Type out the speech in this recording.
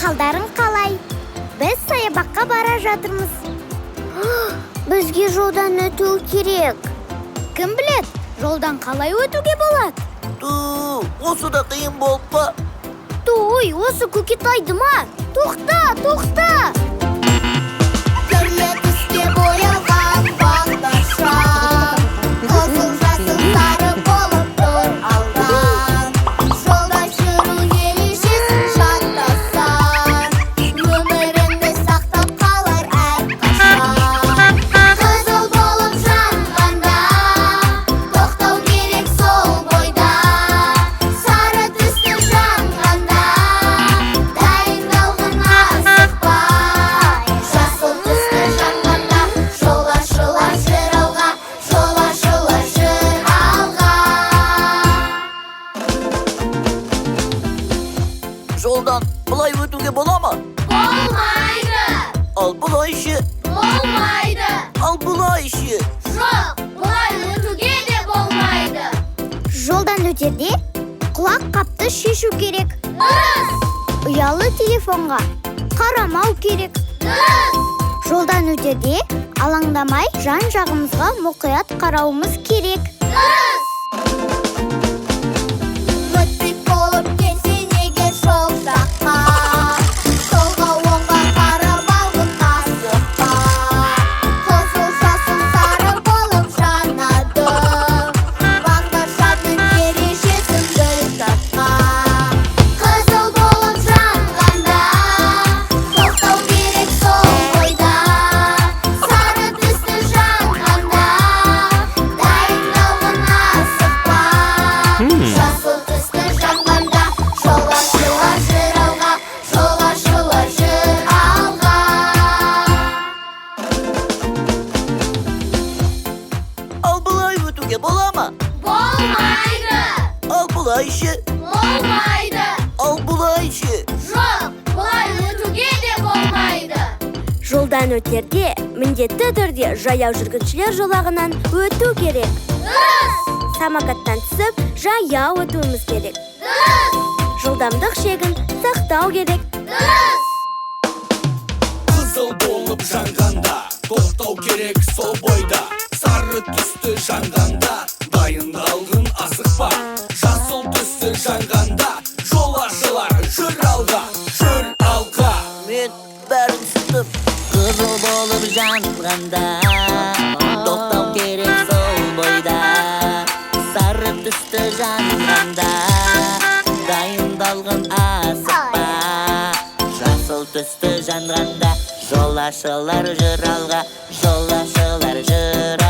Алдарың қалай? Біз саябаққа бара жатырмыз. Бізге жолдан өту керек. Кім білет, жолдан қалай өтуге болады? Осы да қиын болып па? Той, осы Көкетайды ма? Тоқта! Түрлі түске боялған бағдаршам, қызыл жасыл сары болып тұр алдан. Жолда жүру ережесін жаттасаң, өміріңді сақтап қалар әрқашан. Қызыл болып жанғанда, тоқтау керек сол бойда. Сары түсті жанғанда, дайындалған асықпай. Жасыл түсті жанғанда, жол ашылар жыр алға, жол ашылар жыр алға. Жолдан бұлай өтуге бола ма? Болмайды! Ал бұлай ше? Болмайды! Ал бұлай ше? Жоқ, бұлай өтуге де болмайды. Жолдан өтерде құлақ қапты шешу керек. Дұрыс! Ұялы телефонға қарамау керек. Дұрыс! Жолдан өтерде алаңдамай жан-жағымызға мұқият қарауымыз керек. Дұрыс! Өтпек болып кетсең егер жол жаққа, солға оңға қарап алғын асықпа. Қызыл жасыл сары болып жанады, бағдаршамның ережесін бір тапқа. Қызыл болып жанғанда, тоқтау керек сол бойда. Сары түсті жанғанда, дайындалған асықпа. Жасыл түсті жанғанда, жол ашылар жыр алға, жол ашылар жыр алға. Ал бұлай өтуге бола ма? Болмайды! Ал бұлай ше? Болмайды! Ал бұлай ше? Жоқ, бұлай өтуге де болмайды. Жолдан өтерде міндетті түрде жаяу жүргіншілер жолағынан өту керек. Дұрыс! Самокаттан түсіп, жаяу өтуіміз керек. Дұрыс! Жылдамдық шегін сақтау керек. Дұрыс! Қызыл болып жанғанда, тоқтау керек сол бойда. Сары түсті жанғанда, дайындалғын асықпа. Жасыл түсті жанғанда, жол ашылар жүр алға, жүр алға. Мен бәрін түсіндім. Қызыл болып жанғанда, тоқтау керек сол бойда. Сары түсті жанғанда, дайындалған асықпа. Жасыл түсті жанғанда, жол ашылар жүр алға, жол ашылар жүр